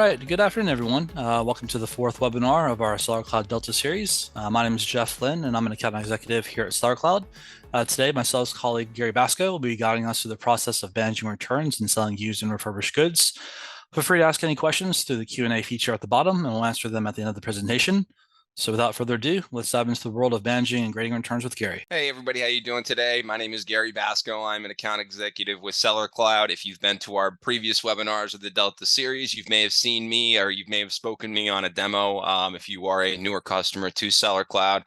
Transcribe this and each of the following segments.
right, good afternoon, everyone. Welcome to the fourth webinar of our Sellercloud Delta series. My name is Jeff Lynn, and I'm an account executive here at Sellercloud. Today, my sales colleague Gary Basco will be guiding us through the process of managing returns and selling used and refurbished goods. Feel free to ask any questions through the Q&A feature at the bottom, and we'll answer them at the end of the presentation. So without further ado, let's dive into the world of managing and grading returns with Gary. Hey everybody, how you doing today? My name is Gary Basco. I'm an account executive with Sellercloud. If you've been to our previous webinars of the Delta series, you may have seen me or you may have spoken to me on a demo. If you are a newer customer to Sellercloud,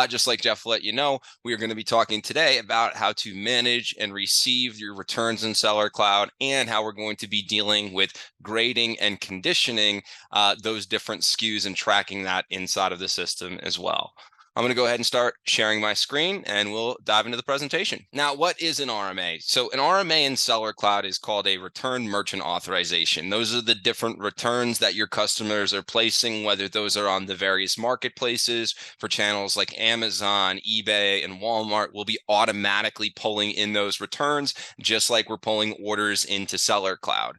just like Jeff let you know, we are going to be talking today about how to manage and receive your returns in Sellercloud and how we're going to be dealing with grading and conditioning those different SKUs and tracking that inside of the system as well. I'm going to go ahead and start sharing my screen and we'll dive into the presentation. Now, what is an RMA? So an RMA in Sellercloud is called a return merchant authorization. Those are the different returns that your customers are placing, whether those are on the various marketplaces for channels like Amazon, eBay, and Walmart. Will be automatically pulling in those returns, just like we're pulling orders into Sellercloud.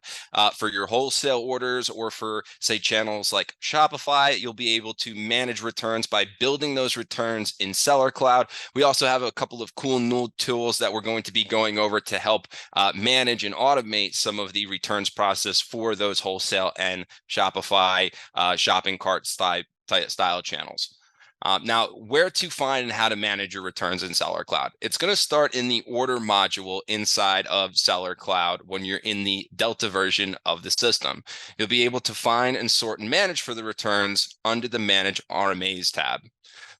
For your wholesale orders or for, say, channels like Shopify, you'll be able to manage returns by building those returns in Sellercloud. We also have a couple of cool new tools that we're going to be going over to help manage and automate some of the returns process for those wholesale and Shopify shopping cart style channels. Now, where to find and how to manage your returns in Sellercloud. It's going to start in the order module inside of Sellercloud when you're in the Delta version of the system. You'll be able to find and sort and manage for the returns under the Manage RMAs tab.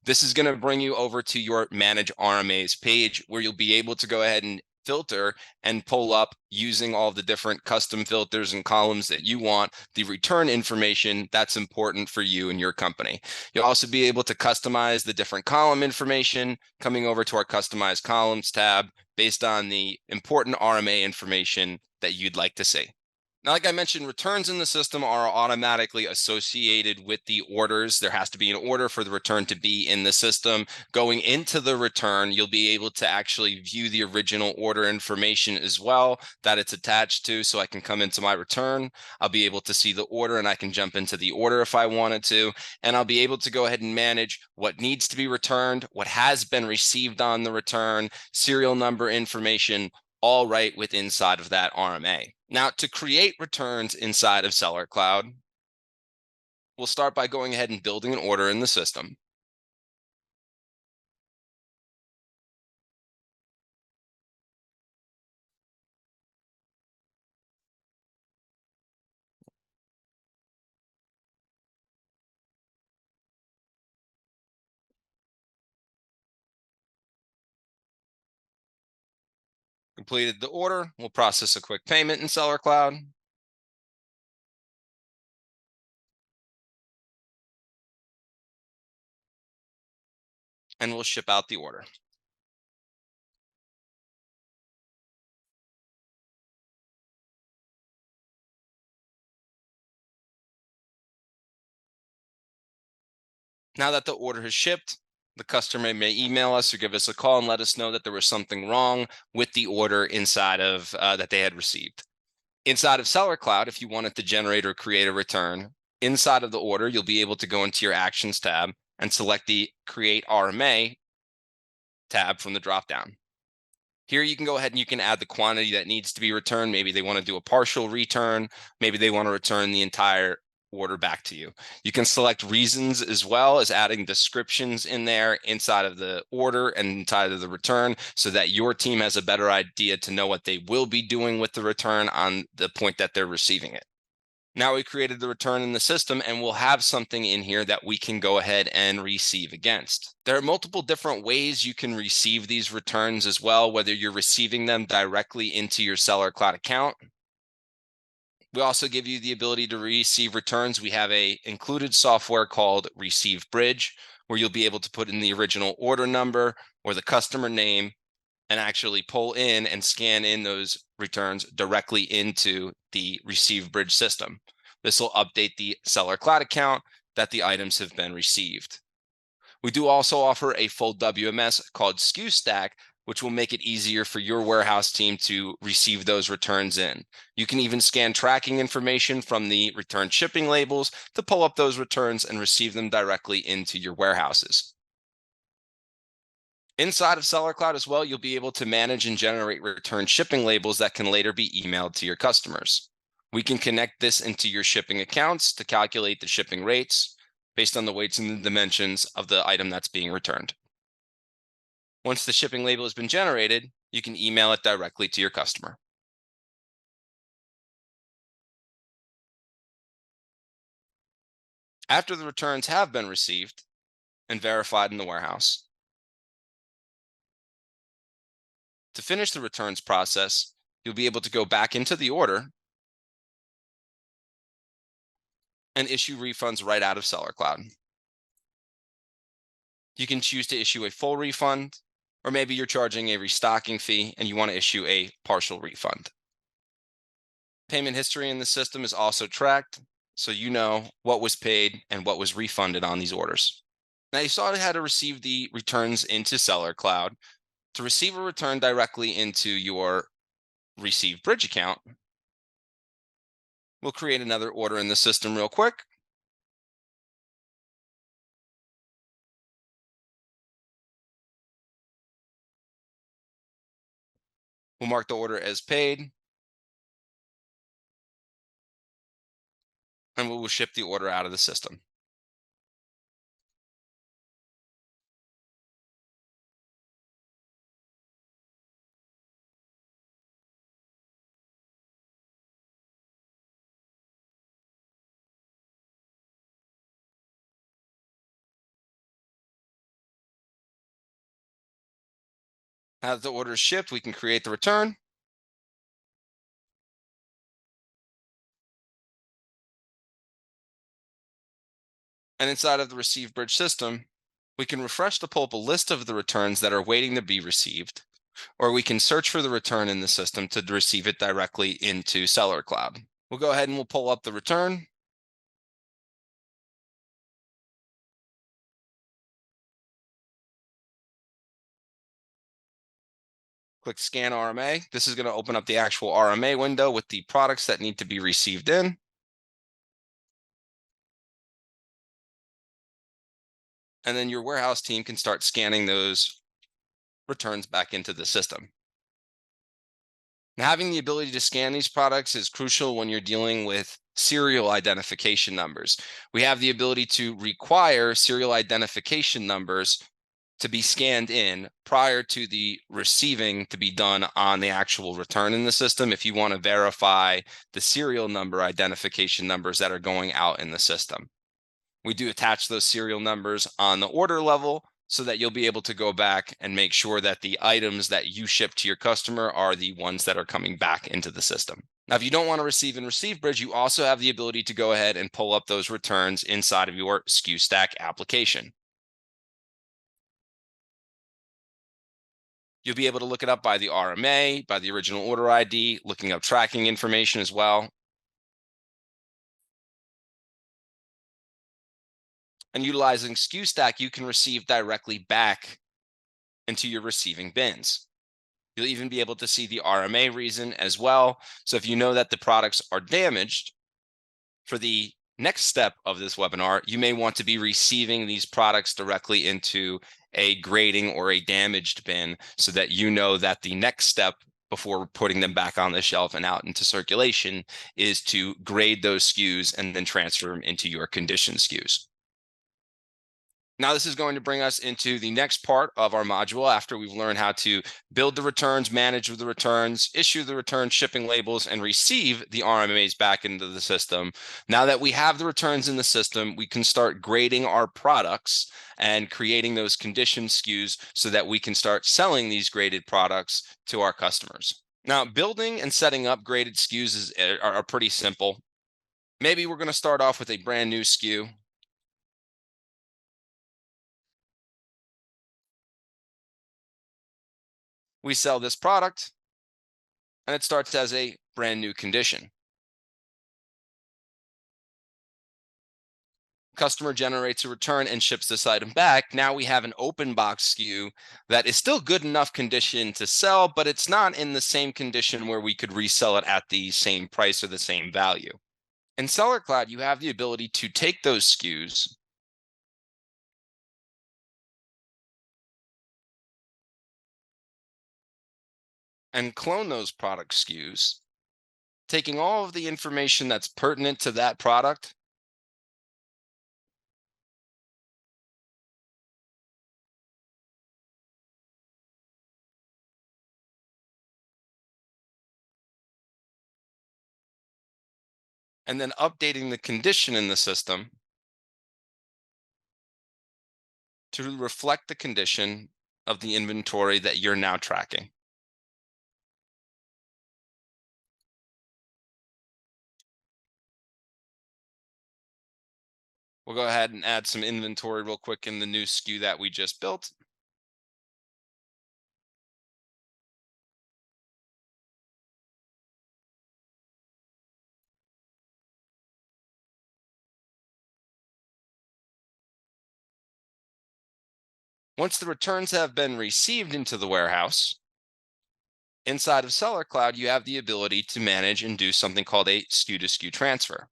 This is going to bring you over to your Manage RMAs page where you'll be able to go ahead and filter and pull up using all the different custom filters and columns that you want the return information that's important for you and your company. You'll also be able to customize the different column information coming over to our Customize Columns tab based on the important RMA information that you'd like to see. Now, like I mentioned, returns in the system are automatically associated with the orders. There has to be an order for the return to be in the system. Going into the return, you'll be able to actually view the original order information as well that it's attached to. So I can come into my return, I'll be able to see the order and I can jump into the order if I wanted to. And I'll be able to go ahead and manage what needs to be returned, what has been received on the return, serial number information, all right within inside of that RMA. Now, to create returns inside of Sellercloud, we'll start by going ahead and building an order in the system. Completed the order, we'll process a quick payment in Sellercloud. And we'll ship out the order. Now that the order has shipped, the customer may email us or give us a call and let us know that there was something wrong with the order inside of that they had received. Inside of Sellercloud, if you wanted to generate or create a return, inside of the order, you'll be able to go into your Actions tab and select the Create RMA tab from the dropdown. Here you can go ahead and you can add the quantity that needs to be returned. Maybe they want to do a partial return. Maybe they want to return the entire order back to you. You can select reasons as well as adding descriptions in there inside of the order and inside of the return so that your team has a better idea to know what they will be doing with the return on the point that they're receiving it. Now we created the return in the system and we'll have something in here that we can go ahead and receive against. There are multiple different ways you can receive these returns as well, whether you're receiving them directly into your Sellercloud account. We also give you the ability to receive returns. We have a included software called Receivebridge, where you'll be able to put in the original order number or the customer name and actually pull in and scan in those returns directly into the Receivebridge system. This will update the Sellercloud account that the items have been received. We do also offer a full WMS called Skustack which will make it easier for your warehouse team to receive those returns in. You can even scan tracking information from the return shipping labels to pull up those returns and receive them directly into your warehouses. Inside of Sellercloud as well, you'll be able to manage and generate return shipping labels that can later be emailed to your customers. We can connect this into your shipping accounts to calculate the shipping rates based on the weights and the dimensions of the item that's being returned. Once the shipping label has been generated, you can email it directly to your customer. After the returns have been received and verified in the warehouse, to finish the returns process, you'll be able to go back into the order and issue refunds right out of Sellercloud. You can choose to issue a full refund, or maybe you're charging a restocking fee and you want to issue a partial refund. Payment history in the system is also tracked, so you know what was paid and what was refunded on these orders. Now you saw how to receive the returns into Sellercloud. To receive a return directly into your Receivebridge account, we'll create another order in the system real quick. We'll mark the order as paid, and we will ship the order out of the system. Now that the order is shipped, we can create the return. And inside of the Receivebridge system, we can refresh to pull up a list of the returns that are waiting to be received, or we can search for the return in the system to receive it directly into Sellercloud. We'll go ahead and we'll pull up the return. Click Scan RMA. This is going to open up the actual RMA window with the products that need to be received in. And then your warehouse team can start scanning those returns back into the system. Now, having the ability to scan these products is crucial when you're dealing with serial identification numbers. We have the ability to require serial identification numbers to be scanned in prior to the receiving to be done on the actual return in the system if you want to verify the serial number identification numbers that are going out in the system. We do attach those serial numbers on the order level so that you'll be able to go back and make sure that the items that you ship to your customer are the ones that are coming back into the system. Now, if you don't want to receive in Receivebridge, you also have the ability to go ahead and pull up those returns inside of your Skustack application. You'll be able to look it up by the RMA, by the original order ID, looking up tracking information as well. And utilizing Skustack, you can receive directly back into your receiving bins. You'll even be able to see the RMA reason as well. So if you know that the products are damaged, for the next step of this webinar, you may want to be receiving these products directly into a grading or a damaged bin so that you know that the next step before putting them back on the shelf and out into circulation is to grade those SKUs and then transfer them into your conditioned SKUs. Now, this is going to bring us into the next part of our module after we've learned how to build the returns, manage the returns, issue the return shipping labels, and receive the RMAs back into the system. Now that we have the returns in the system, we can start grading our products and creating those conditioned SKUs so that we can start selling these graded products to our customers. Now, building and setting up graded SKUs are pretty simple. Maybe we're going to start off with a brand new SKU. We sell this product, and it starts as a brand new condition. Customer generates a return and ships this item back. Now we have an open box SKU that is still good enough condition to sell, but it's not in the same condition where we could resell it at the same price or the same value. In Sellercloud, you have the ability to take those SKUs and clone those product SKUs, taking all of the information that's pertinent to that product and then updating the condition in the system to reflect the condition of the inventory that you're now tracking. We'll go ahead and add some inventory real quick in the new SKU that we just built. Once the returns have been received into the warehouse, inside of Sellercloud, you have the ability to manage and do something called a SKU-to-SKU transfer.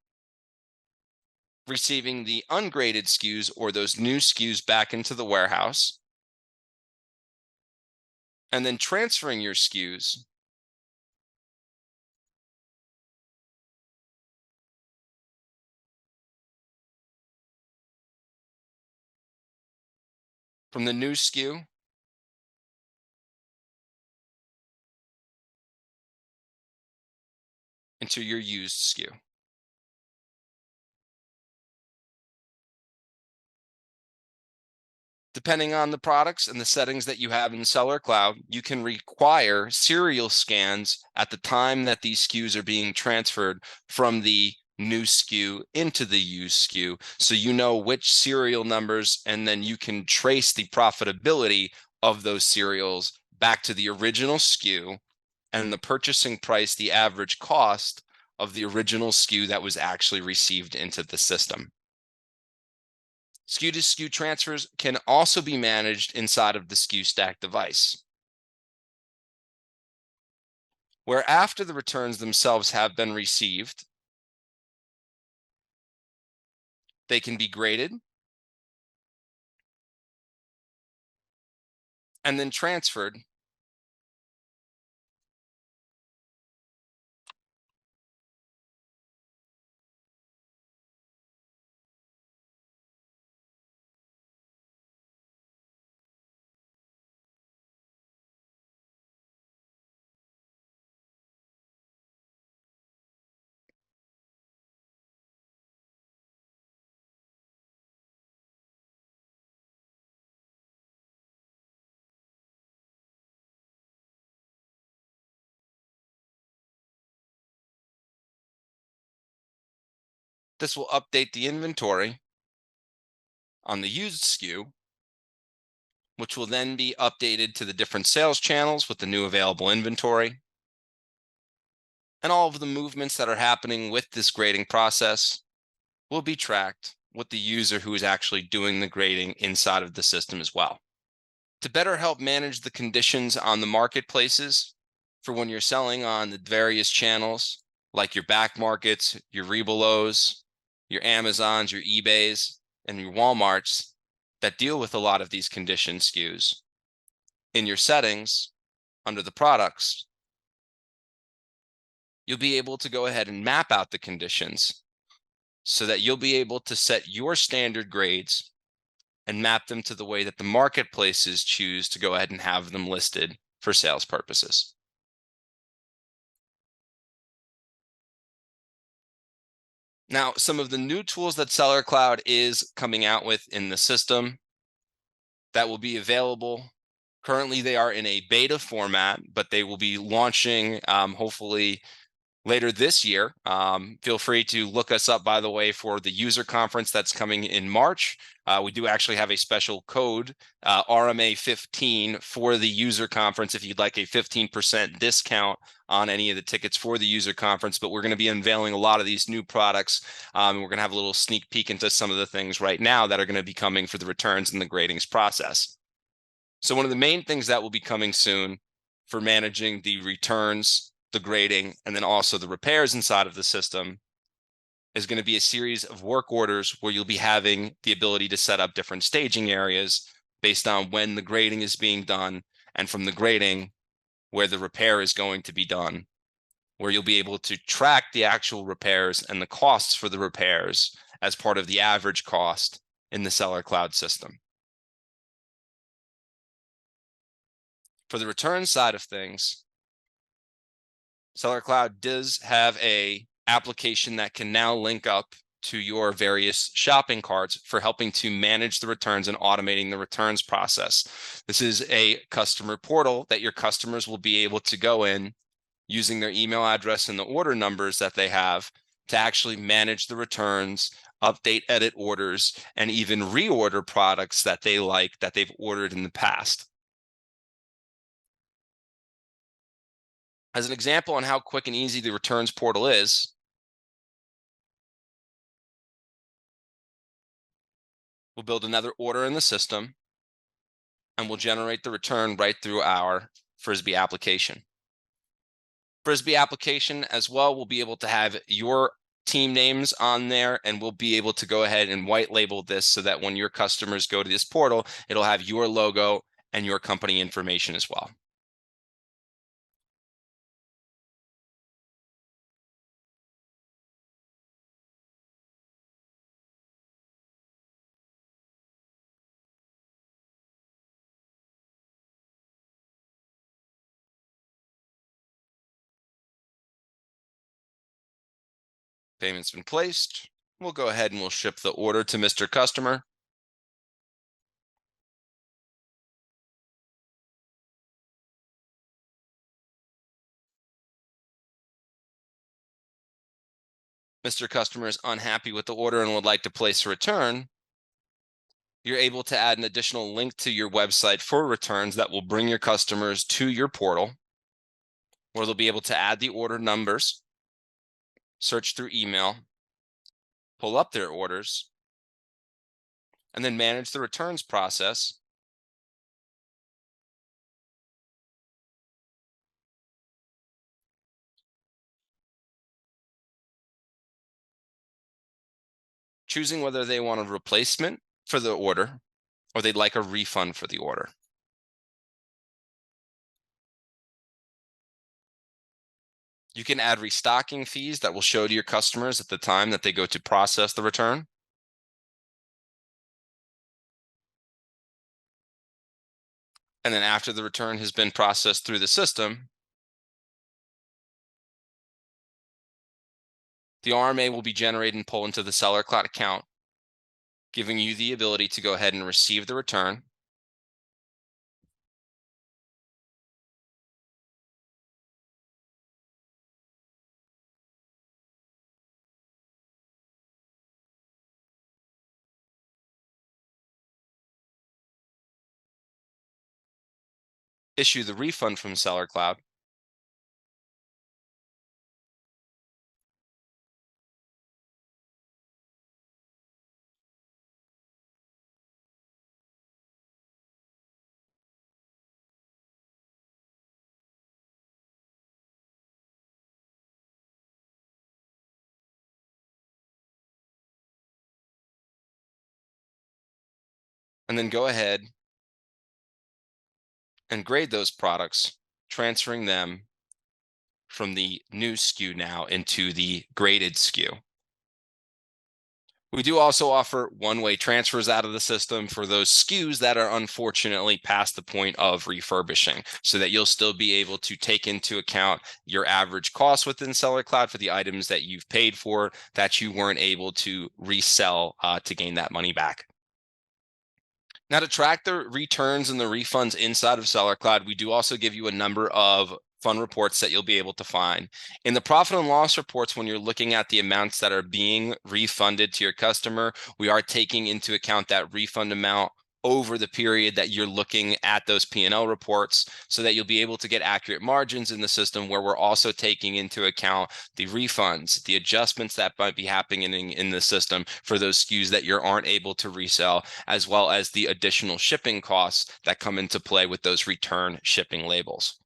Receiving the ungraded SKUs or those new SKUs back into the warehouse, and then transferring your SKUs from the new SKU into your used SKU. Depending on the products and the settings that you have in Sellercloud, you can require serial scans at the time that these SKUs are being transferred from the new SKU into the used SKU, so you know which serial numbers, and then you can trace the profitability of those serials back to the original SKU and the purchasing price, the average cost of the original SKU that was actually received into the system. SKU-to-SKU transfers can also be managed inside of the Skustack device, where after the returns themselves have been received, they can be graded and then transferred This will update the inventory on the used SKU, which will then be updated to the different sales channels with the new available inventory. And all of the movements that are happening with this grading process will be tracked with the user who is actually doing the grading inside of the system as well. To better help manage the conditions on the marketplaces for when you're selling on the various channels, like your back markets, your Rebelows, your Amazons, your eBays, and your Walmarts that deal with a lot of these condition SKUs, in your settings under the products, you'll be able to go ahead and map out the conditions so that you'll be able to set your standard grades and map them to the way that the marketplaces choose to go ahead and have them listed for sales purposes. Now, some of the new tools that Sellercloud is coming out with in the system that will be available. Currently, they are in a beta format, but they will be launching hopefully later this year. Feel free to look us up, by the way, for the user conference that's coming in March. We do actually have a special code, RMA15, for the user conference if you'd like a 15% discount on any of the tickets for the user conference. But we're going to be unveiling a lot of these new products. We're going to have a little sneak peek into some of the things right now that are going to be coming for the returns and the gradings process. So one of the main things that will be coming soon for managing the returns, the grading, and then also the repairs inside of the system is going to be a series of work orders where you'll be having the ability to set up different staging areas based on when the grading is being done, and from the grading where the repair is going to be done, where you'll be able to track the actual repairs and the costs for the repairs as part of the average cost in the Sellercloud system. For the return side of things, Sellercloud does have a application that can now link up to your various shopping carts for helping to manage the returns and automating the returns process. This is a customer portal that your customers will be able to go in using their email address and the order numbers that they have to actually manage the returns, update, edit orders, and even reorder products that they like that they've ordered in the past. As an example on how quick and easy the returns portal is, we'll build another order in the system and we'll generate the return right through our Frisbee application. Frisbee application as well, we'll be able to have your team names on there, and we'll be able to go ahead and white label this so that when your customers go to this portal, it'll have your logo and your company information as well. Payment's been placed. We'll go ahead and we'll ship the order to Mr. Customer. Mr. Customer is unhappy with the order and would like to place a return. You're able to add an additional link to your website for returns that will bring your customers to your portal, where they'll be able to add the order numbers, search through email, pull up their orders, and then manage the returns process choosing whether they want a replacement for the order or they'd like a refund for the order. You can add restocking fees that will show to your customers at the time that they go to process the return. And then after the return has been processed through the system, the RMA will be generated and pulled into the Sellercloud account, giving you the ability to go ahead and receive the return, issue the refund from Sellercloud, and then go ahead and grade those products, transferring them from the new SKU now into the graded SKU. We do also offer one-way transfers out of the system for those SKUs that are unfortunately past the point of refurbishing, so that you'll still be able to take into account your average cost within Sellercloud for the items that you've paid for that you weren't able to resell to gain that money back. Now, to track the returns and the refunds inside of Sellercloud, we do also give you a number of fun reports that you'll be able to find. In the profit and loss reports, when you're looking at the amounts that are being refunded to your customer, we are taking into account that refund amount over the period that you're looking at those P&L reports, so that you'll be able to get accurate margins in the system, where we're also taking into account the refunds, the adjustments that might be happening in the system for those SKUs that you aren't able to resell, as well as the additional shipping costs that come into play with those return shipping labels.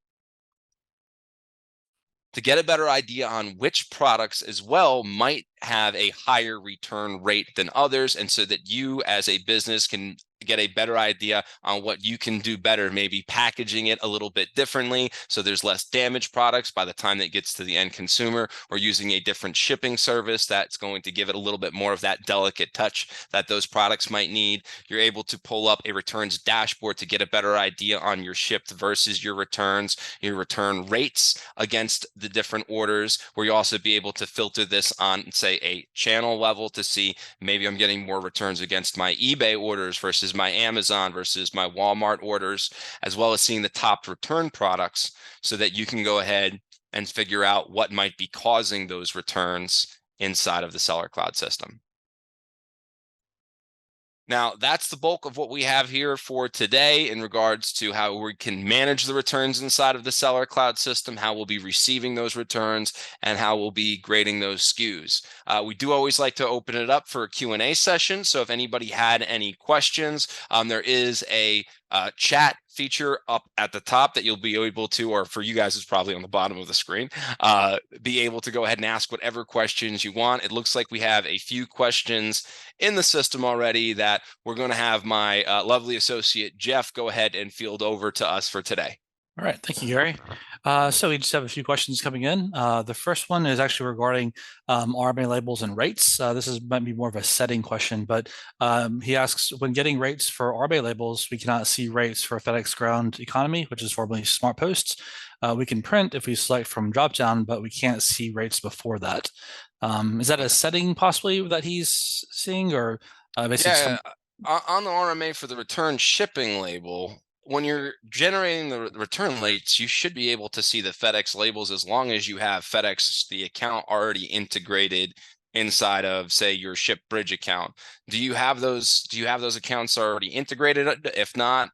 To get a better idea on which products as well might have a higher return rate than others, and so that you as a business can get a better idea on what you can do better, maybe packaging it a little bit differently so there's less damaged products by the time that gets to the end consumer, or using a different shipping service that's going to give it a little bit more of that delicate touch that those products might need. You're able to pull up a returns dashboard to get a better idea on your shipped versus your returns, your return rates against the different orders, where you also be able to filter this on, say, a channel level to see maybe I'm getting more returns against my eBay orders versus my Amazon versus my Walmart orders, as well as seeing the top return products, so that you can go ahead and figure out what might be causing those returns inside of the Sellercloud system. Now, that's the bulk of what we have here for today in regards to how we can manage the returns inside of the Sellercloud system, how we'll be receiving those returns, and how we'll be grading those SKUs. We do always like to open it up for a Q&A session. So if anybody had any questions, there is a chat feature up at the top that you'll be able to, or for you guys, it's probably on the bottom of the screen, be able to go ahead and ask whatever questions you want. It looks like we have a few questions in the system already that we're going to have my lovely associate Jeff go ahead and field over to us for today. All right, thank you, Gary. So we just have a few questions coming in. The first one is actually regarding RMA labels and rates. Might be more of a setting question, but he asks, when getting rates for RMA labels, we cannot see rates for FedEx Ground Economy, which is formerly Smart Posts. We can print if we select from dropdown, but we can't see rates before that. Is that a setting possibly that he's seeing, or basically? Yeah, on the RMA for the return shipping label, when you're generating the return rates, you should be able to see the FedEx labels as long as you have FedEx, the account, already integrated inside of, say, your Receivebridge account. Do you have those? Do you have those accounts already integrated? If not,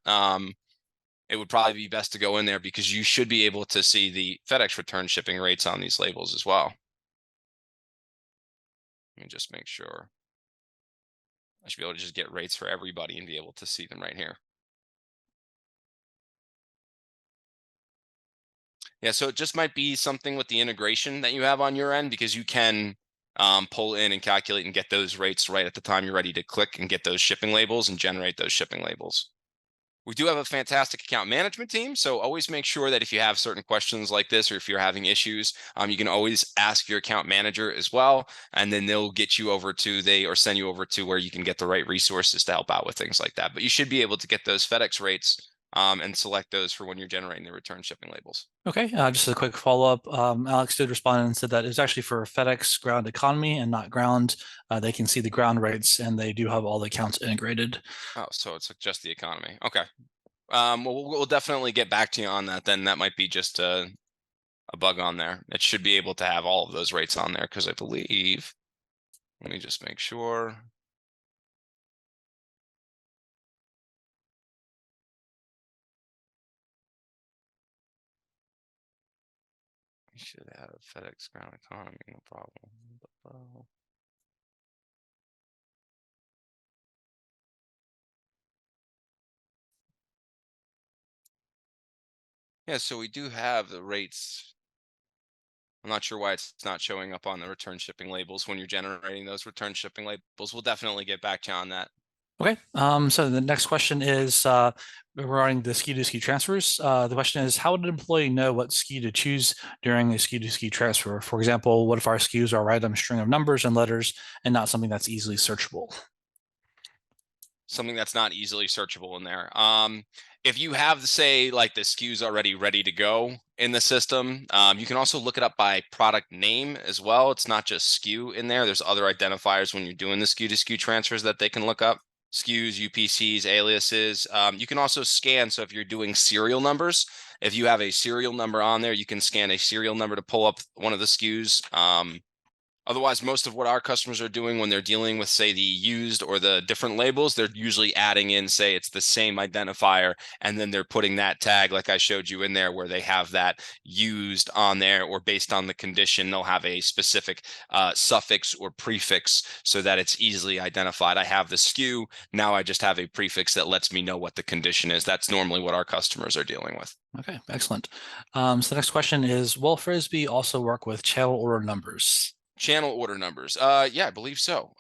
it would probably be best to go in there, because you should be able to see the FedEx return shipping rates on these labels as well. Let me just make sure. I should be able to just get rates for everybody and be able to see them right here. Yeah, so it just might be something with the integration that you have on your end, because you can pull in and calculate and get those rates right at the time you're ready to click and get those shipping labels and generate those shipping labels. We do have a fantastic account management team, so always make sure that if you have certain questions like this, or if you're having issues, you can always ask your account manager as well, and then they'll get you over to, or send you over to where you can get the right resources to help out with things like that. But you should be able to get those FedEx rates and select those for when you're generating the return shipping labels. Okay, just a quick follow-up. Alex did respond and said that it's actually for FedEx Ground Economy and not Ground. They can see the ground rates, and they do have all the accounts integrated. Oh, so it's just the economy. Okay. We'll definitely get back to you on that then. That might be just a bug on there. It should be able to have all of those rates on there, because I believe, let me just make sure. We should have FedEx Ground Economy, no problem. Yeah, so we do have the rates. I'm not sure why it's not showing up on the return shipping labels when you're generating those return shipping labels. We'll definitely get back to you on that. Okay, so the next question is regarding the SKU-to-SKU transfers. The question is, how would an employee know what SKU to choose during a SKU-to-SKU transfer? For example, what if our SKUs are a random string of numbers and letters and not something that's easily searchable? Something that's not easily searchable in there. If you have, say, like the SKUs already ready to go in the system, you can also look it up by product name as well. It's not just SKU in there. There's other identifiers when you're doing the SKU-to-SKU transfers that they can look up. SKUs, UPCs, aliases. You can also scan. So if you're doing serial numbers, if you have a serial number on there, you can scan a serial number to pull up one of the SKUs. Otherwise, most of what our customers are doing when they're dealing with, say, the used or the different labels, they're usually adding in, say, it's the same identifier, and then they're putting that tag, like I showed you in there, where they have that used on there, or based on the condition, they'll have a specific suffix or prefix so that it's easily identified. I have the SKU, now I just have a prefix that lets me know what the condition is. That's normally what our customers are dealing with. Okay, excellent. So the next question is, will Frisbee also work with channel order numbers? Channel order numbers. Yeah, I believe so.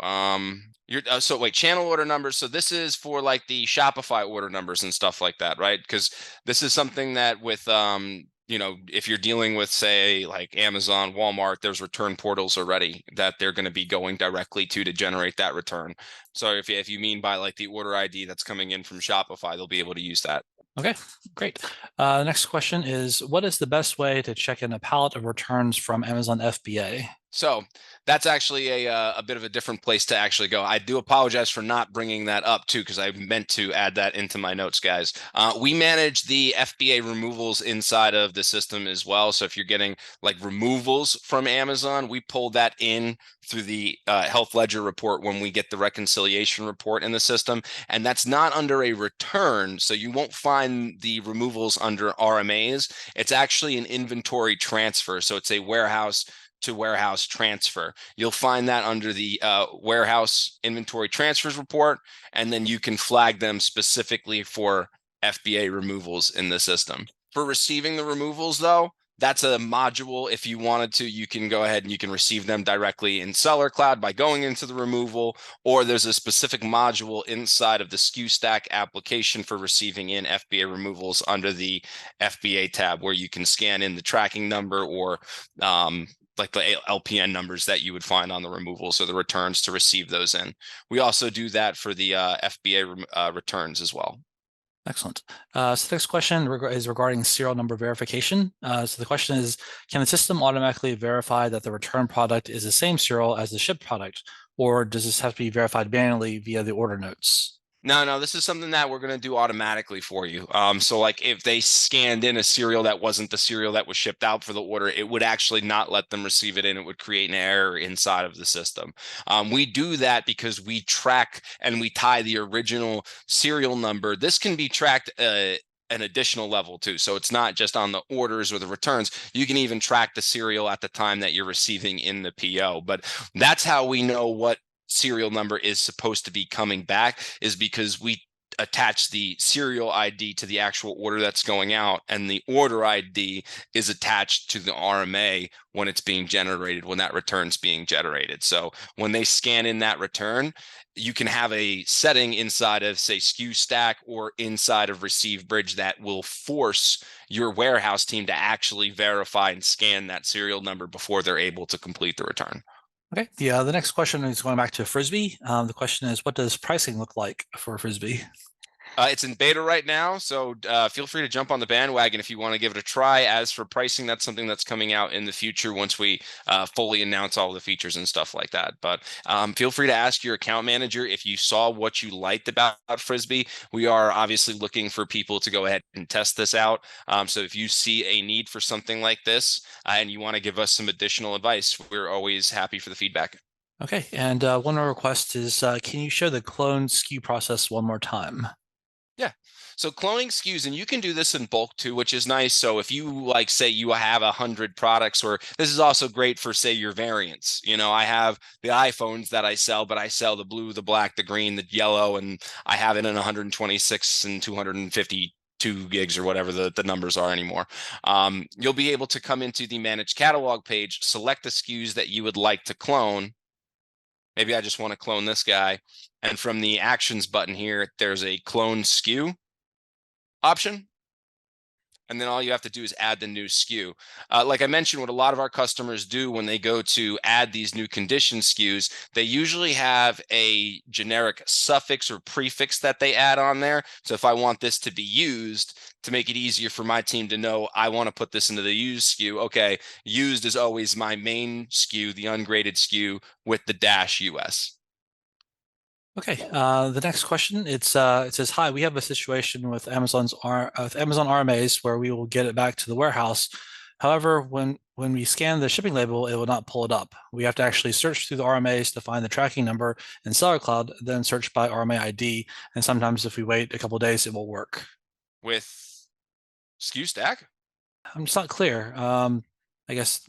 You're so wait, channel order numbers. So this is for like the Shopify order numbers and stuff like that, right? Because this is something that with if you're dealing with, say, like Amazon, Walmart, there's return portals already that they're going to be going directly to generate that return. So if you mean by like the order ID that's coming in from Shopify, they'll be able to use that. Okay, great. The next question is, what is the best way to check in a pallet of returns from Amazon FBA? So that's actually a bit of a different place to actually go. I do apologize for not bringing that up too, because I meant to add that into my notes, guys. We manage the FBA removals inside of the system as well. So if you're getting like removals from Amazon, we pull that in through the health ledger report when we get the reconciliation report in the system. And that's not under a return. So you won't find the removals under RMAs. It's actually an inventory transfer. So it's a warehouse to warehouse transfer. You'll find that under the warehouse inventory transfers report, and then you can flag them specifically for FBA removals in the system. For receiving the removals, though, that's a module. If you wanted to, you can go ahead and you can receive them directly in Sellercloud by going into the removal, or there's a specific module inside of the Skustack application for receiving in FBA removals under the FBA tab, where you can scan in the tracking number or like the LPN numbers that you would find on the removals or the returns to receive those in. We also do that for the FBA returns as well. Excellent. So the next question is regarding serial number verification. So the question is, can the system automatically verify that the return product is the same serial as the shipped product, or does this have to be verified manually via the order notes? No, this is something that we're going to do automatically for you. So like if they scanned in a serial that wasn't the serial that was shipped out for the order, it would actually not let them receive it, and it would create an error inside of the system. We do that because we track and we tie the original serial number. This can be tracked an additional level too. So it's not just on the orders or the returns. You can even track the serial at the time that you're receiving in the PO. But that's how we know what serial number is supposed to be coming back, is because we attach the serial ID to the actual order that's going out, and the order ID is attached to the RMA when it's being generated, when that return's being generated. So when they scan in that return, you can have a setting inside of, say, Skustack or inside of Receivebridge that will force your warehouse team to actually verify and scan that serial number before they're able to complete the return. Okay. The next question is going back to Frisbee. The question is, what does pricing look like for Frisbee? It's in beta right now, so feel free to jump on the bandwagon if you want to give it a try. As for pricing, that's something that's coming out in the future once we fully announce all the features and stuff like that. But feel free to ask your account manager if you saw what you liked about Frisbee. We are obviously looking for people to go ahead and test this out. So if you see a need for something like this and you want to give us some additional advice, we're always happy for the feedback. Okay. And one more request is, can you show the clone SKU process one more time? Yeah. So cloning SKUs, and you can do this in bulk too, which is nice. So if you like, say you have 100 products, or this is also great for, say, your variants. I have the iPhones that I sell, but I sell the blue, the black, the green, the yellow, and I have it in 126 and 252 gigs or whatever the numbers are anymore. You'll be able to come into the manage catalog page, select the SKUs that you would like to clone. Maybe I just want to clone this guy. And from the actions button here, there's a clone SKU option. And then all you have to do is add the new SKU. Like I mentioned, what a lot of our customers do when they go to add these new condition SKUs, they usually have a generic suffix or prefix that they add on there. So if I want this to be used, to make it easier for my team to know, I want to put this into the used SKU. Okay, used is always my main SKU, the ungraded SKU with the -US. Okay, the next question, it says, "Hi, we have a situation with Amazon RMAs where we will get it back to the warehouse. However, when we scan the shipping label, it will not pull it up. We have to actually search through the RMAs to find the tracking number in Sellercloud, then search by RMA ID. And sometimes if we wait a couple of days, it will work." With Skustack? I'm just not clear. I guess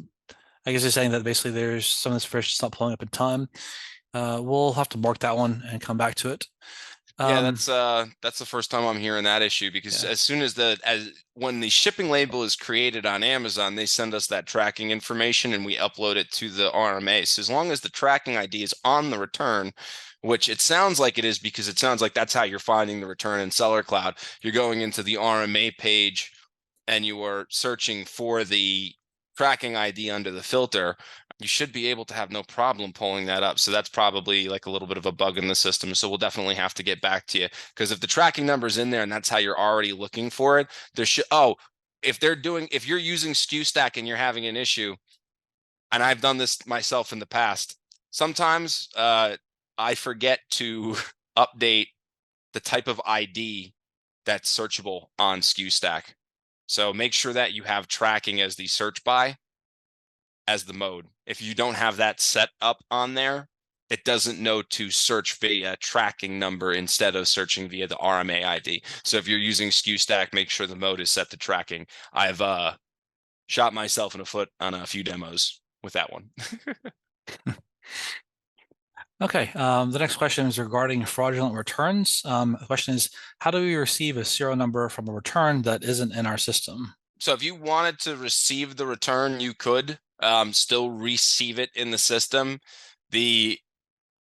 I guess they're saying that basically there's some of this fish that's not pulling up in time. We'll have to mark that one and come back to it. Yeah, Um, that's the first time I'm hearing that issue because yeah. as soon as when the shipping label is created on Amazon, they send us that tracking information and we upload it to the RMA. So as long as the tracking ID is on the return, which it sounds like it is because it sounds like that's how you're finding the return in SellerCloud. You're going into the RMA page and you are searching for the tracking ID under the filter, you should be able to have no problem pulling that up. So that's probably like a little bit of a bug in the system. So we'll definitely have to get back to you because if the tracking number is in there and that's how you're already looking for it, there should, if you're using Skustack and you're having an issue, and I've done this myself in the past, sometimes I forget to update the type of ID that's searchable on Skustack. So make sure that you have tracking as the search by as the mode. If you don't have that set up on there, it doesn't know to search via tracking number instead of searching via the RMA ID. So if you're using Skustack, make sure the mode is set to tracking. I've shot myself in the foot on a few demos with that one. Okay, the next question is regarding fraudulent returns. The question is, how do we receive a serial number from a return that isn't in our system? So if you wanted to receive the return, you could still receive it in the system. The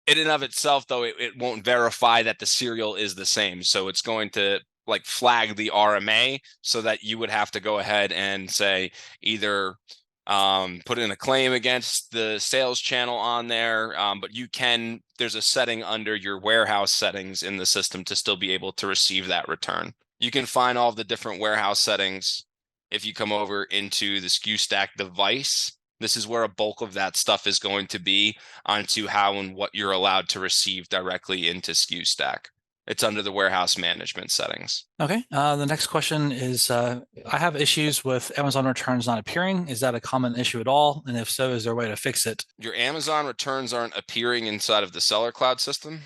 in and of itself, though, it won't verify that the serial is the same. So it's going to like flag the RMA so that you would have to go ahead and say either put in a claim against the sales channel on there, but there's a setting under your warehouse settings in the system to still be able to receive that return. You can find all the different warehouse settings if you come over into the Skustack device. This is where a bulk of that stuff is going to be onto how and what you're allowed to receive directly into Skustack. It's under the warehouse management settings. Okay, the next question is, I have issues with Amazon returns not appearing. Is that a common issue at all? And if so, is there a way to fix it? Your Amazon returns aren't appearing inside of the Sellercloud system.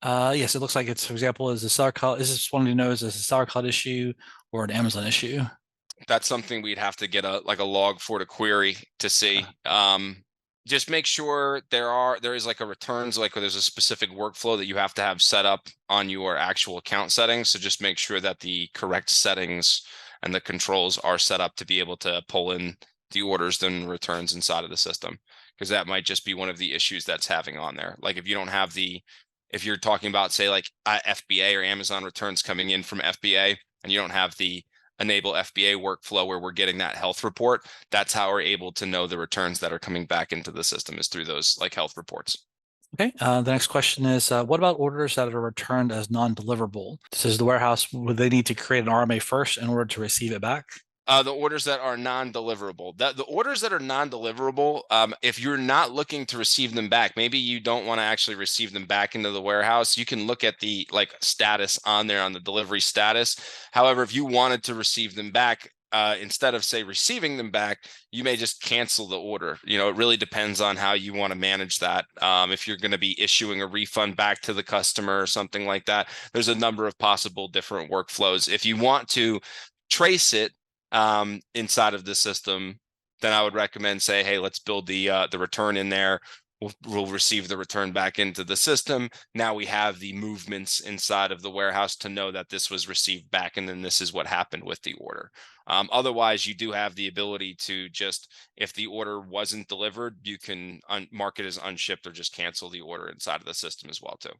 Yes, it looks like it's, for example, is the Seller Cloud, is this wanting to know is this a Seller Cloud issue or an Amazon issue? That's something we'd have to get a log for to query to see. Just make sure there is like a returns, like there's a specific workflow that you have to have set up on your actual account settings. So just make sure that the correct settings and the controls are set up to be able to pull in the orders and returns inside of the system. Because that might just be one of the issues that's having on there. Like if you don't have if you're talking about say like FBA or Amazon returns coming in from FBA and you don't have the enable FBA workflow where we're getting that health report, that's how we're able to know the returns that are coming back into the system is through those like health reports. Okay, the next question is, what about orders that are returned as non-deliverable? Does the warehouse, would they need to create an RMA first in order to receive it back? The orders that are non-deliverable. The orders that are non-deliverable, if you're not looking to receive them back, maybe you don't want to actually receive them back into the warehouse. You can look at the like status on there on the delivery status. However, if you wanted to receive them back, instead of say receiving them back, you may just cancel the order. It really depends on how you want to manage that. If you're going to be issuing a refund back to the customer or something like that, there's a number of possible different workflows. If you want to trace it inside of the system, then I would recommend say, hey, let's build the return in there. We'll receive the return back into the system. Now we have the movements inside of the warehouse to know that this was received back, and then this is what happened with the order. Otherwise, you do have the ability to just, if the order wasn't delivered, you can mark it as unshipped or just cancel the order inside of the system as well too.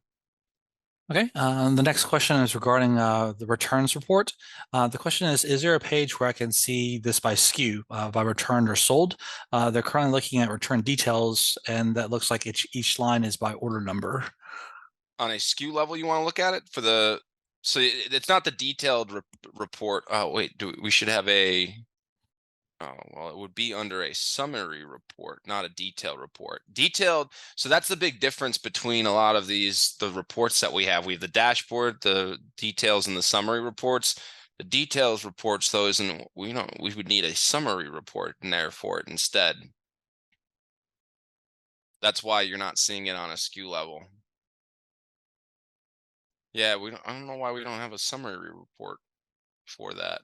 Okay, the next question is regarding the returns report. The question is there a page where I can see this by SKU, by returned or sold? They're currently looking at return details, and that looks like each line is by order number. On a SKU level, you want to look at it for so it's not the detailed report. Oh, wait, we should have Oh, well, it would be under a summary report, not a detailed report. Detailed, so that's the big difference between a lot of the reports that we have. We have the dashboard, the details, and the summary reports. The details reports, those, and we would need a summary report in there for it instead. That's why you're not seeing it on a SKU level. Yeah, I don't know why we don't have a summary report for that.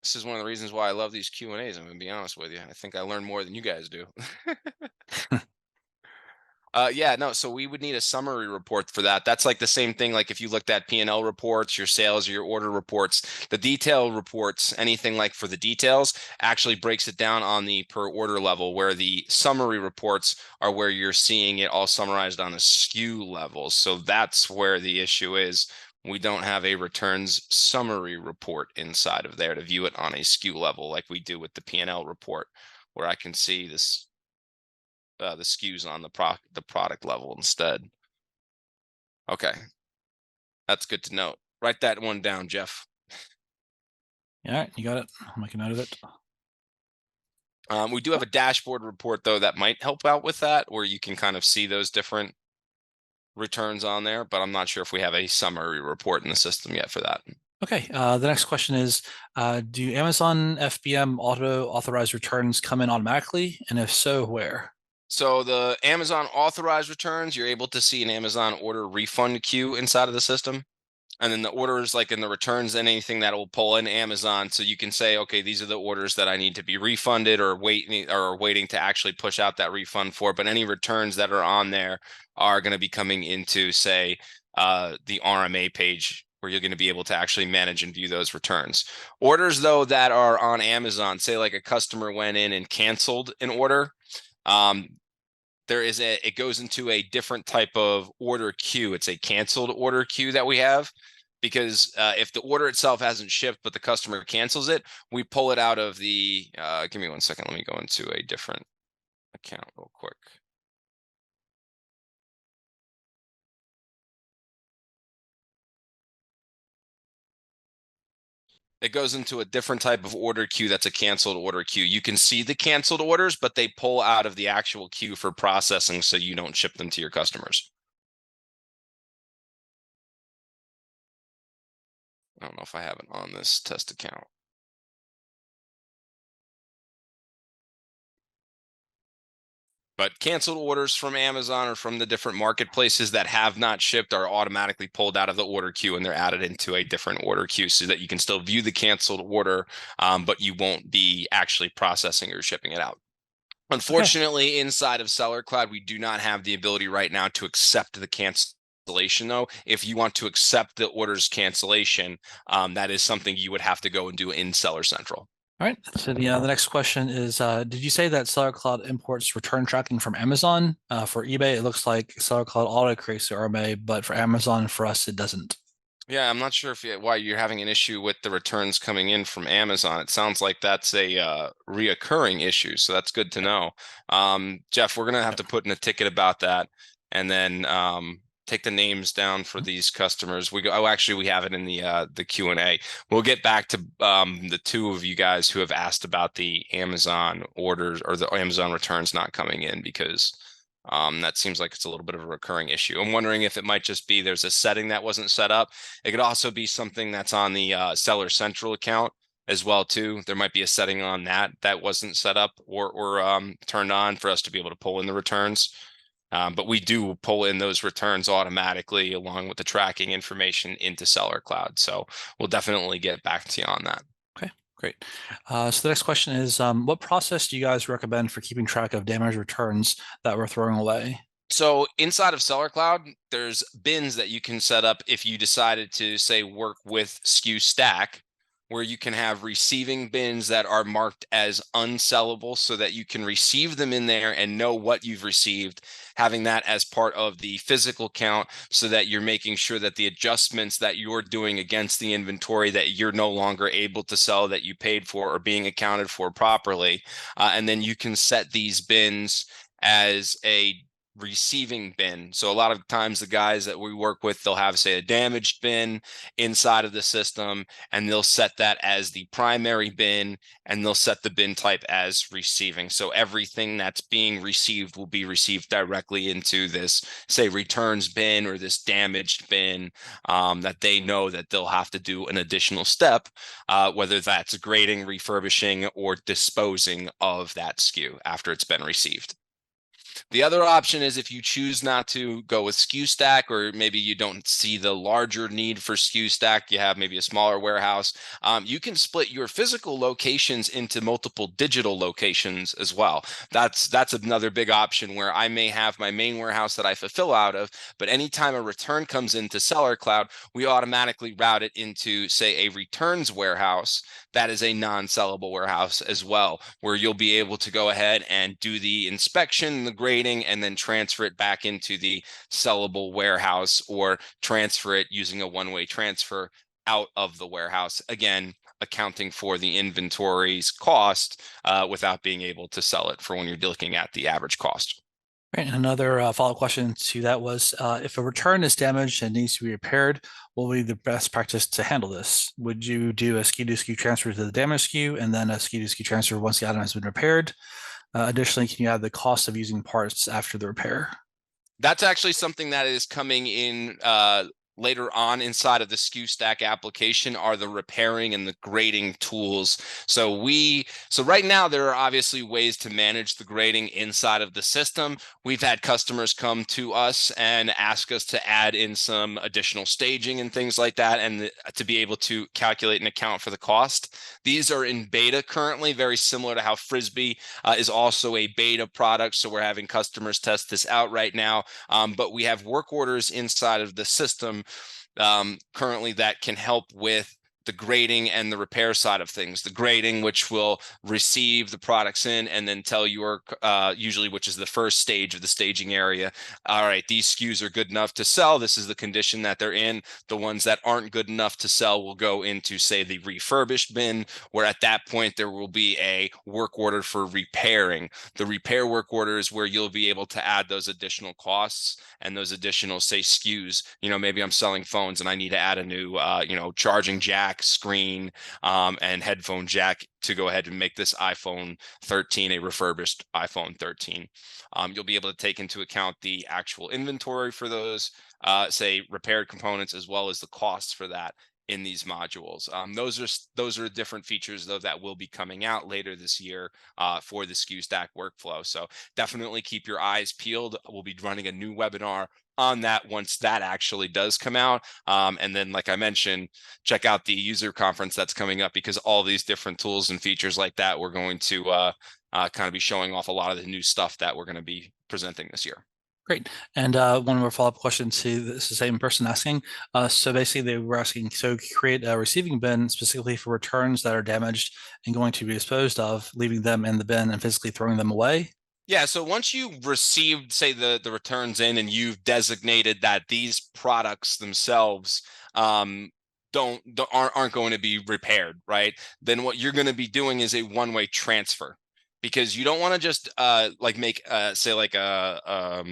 This is one of the reasons why I love these Q&As. I'm gonna be honest with you. I think I learn more than you guys do. Yeah, no, so we would need a summary report for that. That's like the same thing, like if you looked at P&L reports, your sales, or your order reports, the detail reports, anything like for the details, actually breaks it down on the per order level, where the summary reports are where you're seeing it all summarized on a SKU level. So that's where the issue is. We don't have a returns summary report inside of there to view it on a SKU level like we do with the P&L report, where I can see this the SKUs on the product level instead. Okay, that's good to know. Write that one down, Jeff. All right, you got it. I'll make a note of it. We do have a dashboard report though that might help out with that, where you can kind of see those different returns on there, but I'm not sure if we have a summary report in the system yet for that. Okay, the next question is, do Amazon FBM auto authorized returns come in automatically? And if so, where? So the Amazon authorized returns, you're able to see an Amazon order refund queue inside of the system. And then the orders, like in the returns, and anything that will pull in Amazon, so you can say, okay, these are the orders that I need to be refunded or waiting to actually push out that refund for. But any returns that are on there are going to be coming into, say, the RMA page, where you're going to be able to actually manage and view those returns. Orders, though, that are on Amazon, say like a customer went in and canceled an order, it goes into a different type of order queue. It's a canceled order queue that we have, because if the order itself hasn't shipped but the customer cancels it, we pull it out of the give me one second, let me go into a different account real quick. It goes into a different type of order queue. That's a canceled order queue. You can see the canceled orders, but they pull out of the actual queue for processing, so you don't ship them to your customers. I don't know if I have it on this test account. But canceled orders from Amazon or from the different marketplaces that have not shipped are automatically pulled out of the order queue, and they're added into a different order queue, so that you can still view the canceled order, but you won't be actually processing or shipping it out. Unfortunately, inside of Sellercloud, we do not have the ability right now to accept the cancellation, though. If you want to accept the order's cancellation, that is something you would have to go and do in Seller Central. All right. So the next question is, did you say that Sellercloud imports return tracking from Amazon? For eBay, it looks like Sellercloud auto creates the RMA, but for Amazon, for us, it doesn't. Yeah, I'm not sure why you're having an issue with the returns coming in from Amazon. It sounds like that's a reoccurring issue, so that's good to know. Jeff, we're gonna have to put in a ticket about that, and then take the names down for these customers. Actually, we have it in the Q&A. We'll get back to the two of you guys who have asked about the Amazon orders or the Amazon returns not coming in, because that seems like it's a little bit of a recurring issue. I'm wondering if it might just be there's a setting that wasn't set up. It could also be something that's on the Seller Central account as well too. There might be a setting on that wasn't set up or turned on for us to be able to pull in the returns. But we do pull in those returns automatically along with the tracking information into Sellercloud. So we'll definitely get back to you on that. Okay, great. So the next question is, what process do you guys recommend for keeping track of damaged returns that we're throwing away? So inside of Sellercloud, there's bins that you can set up if you decided to, say, work with Skustack, where you can have receiving bins that are marked as unsellable, so that you can receive them in there and know what you've received, having that as part of the physical count, so that you're making sure that the adjustments that you're doing against the inventory that you're no longer able to sell that you paid for are being accounted for properly. And then you can set these bins as a receiving bin. So a lot of times the guys that we work with, they'll have, say, a damaged bin inside of the system, and they'll set that as the primary bin, and they'll set the bin type as receiving. So everything that's being received will be received directly into this, say, returns bin or this damaged bin, that they know that they'll have to do an additional step, whether that's grading, refurbishing, or disposing of that SKU after it's been received. The other option is if you choose not to go with Skustack, or maybe you don't see the larger need for Skustack, you have maybe a smaller warehouse, you can split your physical locations into multiple digital locations as well. That's another big option, where I may have my main warehouse that I fulfill out of, but anytime a return comes into Sellercloud, we automatically route it into, say, a returns warehouse that is a non-sellable warehouse as well, where you'll be able to go ahead and do the inspection, the grading, and then transfer it back into the sellable warehouse, or transfer it using a one-way transfer out of the warehouse, again accounting for the inventory's cost without being able to sell it for when you're looking at the average cost. Right. Another follow-up question to that was, if a return is damaged and needs to be repaired, what would be the best practice to handle this? Would you do a SKU-to-SKU transfer to the damaged SKU and then a SKU-to-SKU transfer once the item has been repaired? Additionally, can you add the cost of using parts after the repair? That's actually something that is coming in later on inside of the Skustack application, are the repairing and the grading tools. So right now there are obviously ways to manage the grading inside of the system. We've had customers come to us and ask us to add in some additional staging and things like that, and to be able to calculate and account for the cost. These are in beta currently, very similar to how Frisbee is also a beta product. So we're having customers test this out right now. But we have work orders inside of the system currently that can help with the grading and the repair side of things. The grading, which will receive the products in and then tell your, usually, which is the first stage of the staging area, all right, these SKUs are good enough to sell. This is the condition that they're in. The ones that aren't good enough to sell will go into, say, the refurbished bin, where at that point there will be a work order for repairing. The repair work order is where you'll be able to add those additional costs and those additional, say, SKUs. Maybe I'm selling phones and I need to add a new, charging jack, screen, and headphone jack to go ahead and make this iPhone 13 a refurbished iPhone 13. You'll be able to take into account the actual inventory for those, say, repaired components, as well as the costs for that in these modules. Those are different features, though, that will be coming out later this year for the Skustack workflow. So definitely keep your eyes peeled. We'll be running a new webinar on that once that actually does come out. And then, like I mentioned, check out the user conference that's coming up, because all these different tools and features like that, we're going to kind of be showing off a lot of the new stuff that we're going to be presenting this year. Great. And one more follow-up question to this, the same person asking. So basically they were asking, so create a receiving bin specifically for returns that are damaged and going to be disposed of, leaving them in the bin and physically throwing them away? Yeah, so once you received, say, the returns in, and you've designated that these products themselves aren't going to be repaired, right? Then what you're going to be doing is a one-way transfer, because you don't want to just make say, like a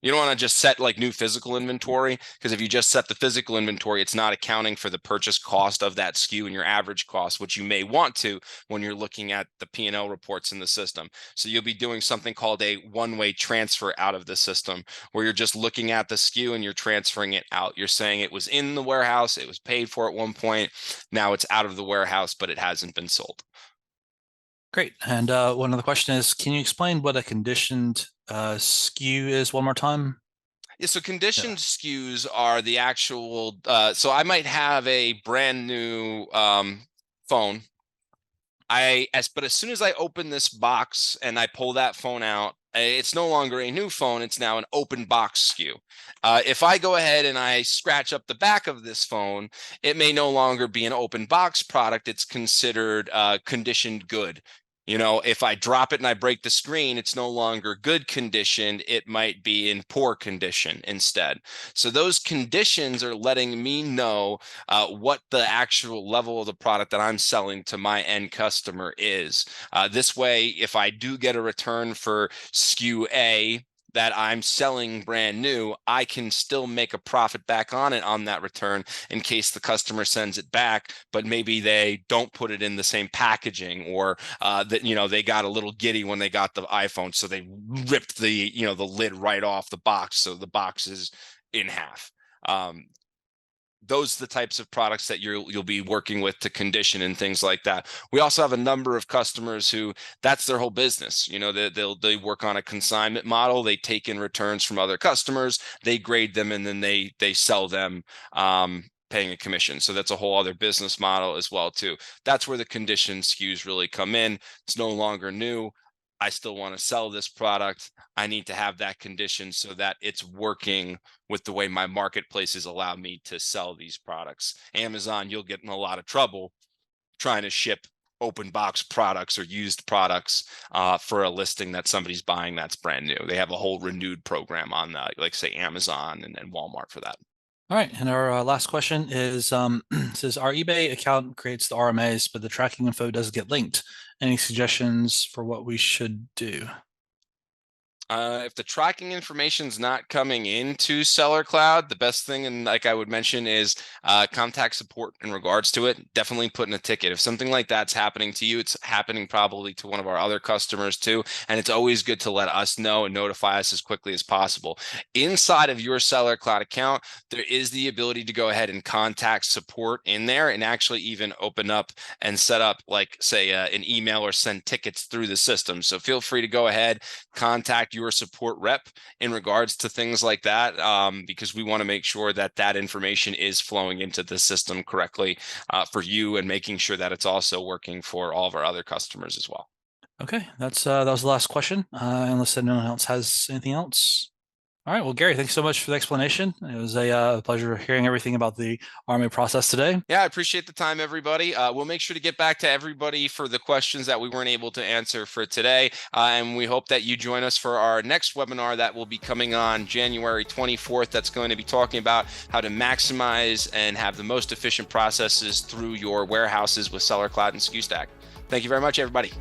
you don't want to just set like new physical inventory, because if you just set the physical inventory, it's not accounting for the purchase cost of that SKU and your average cost, which you may want to when you're looking at the P&L reports in the system. So you'll be doing something called a one-way transfer out of the system, where you're just looking at the SKU and you're transferring it out. You're saying it was in the warehouse, it was paid for at one point, now it's out of the warehouse, but it hasn't been sold. Great. And one other question is, can you explain what a conditioned SKU is one more time? Yeah, so conditioned SKUs are the actual, so I might have a brand new phone. But as soon as I open this box and I pull that phone out, it's no longer a new phone, it's now an open box SKU. If I go ahead and I scratch up the back of this phone, it may no longer be an open box product, it's considered conditioned good. If I drop it and I break the screen, it's no longer good condition. It might be in poor condition instead. So those conditions are letting me know what the actual level of the product that I'm selling to my end customer is. This way, if I do get a return for SKU A, that I'm selling brand new, I can still make a profit back on it on that return in case the customer sends it back, but maybe they don't put it in the same packaging, or that they got a little giddy when they got the iPhone, so they ripped the the lid right off the box, so the box is in half. Those are the types of products that you'll be working with to condition and things like that. We also have a number of customers who that's their whole business. They work on a consignment model. They take in returns from other customers, they grade them, and then they sell them, paying a commission. So that's a whole other business model as well too. That's where the conditioned SKUs really come in. It's no longer new. I still want to sell this product. I need to have that condition so that it's working with the way my marketplaces allow me to sell these products. Amazon, you'll get in a lot of trouble trying to ship open box products or used products for a listing that somebody's buying that's brand new. They have a whole renewed program on that, like say Amazon and Walmart for that. All right, and our last question is, says our eBay account creates the RMAs, but the tracking info does get linked. Any suggestions for what we should do? If the tracking information is not coming into Sellercloud, the best thing, and like I would mention, is contact support in regards to it. Definitely put in a ticket. If something like that's happening to you, it's happening probably to one of our other customers too. And it's always good to let us know and notify us as quickly as possible. Inside of your Sellercloud account, there is the ability to go ahead and contact support in there, and actually even open up and set up, like say an email or send tickets through the system. So feel free to go ahead, contact your support rep in regards to things like that, because we want to make sure that that information is flowing into the system correctly for you, and making sure that it's also working for all of our other customers as well. Okay, that was the last question. Unless anyone else has anything else. All right, well, Gary, thanks so much for the explanation. It was a pleasure hearing everything about the RMA process today. Yeah, I appreciate the time, everybody. We'll make sure to get back to everybody for the questions that we weren't able to answer for today. And we hope that you join us for our next webinar that will be coming on January 24th. That's going to be talking about how to maximize and have the most efficient processes through your warehouses with Sellercloud and Skustack. Thank you very much, everybody.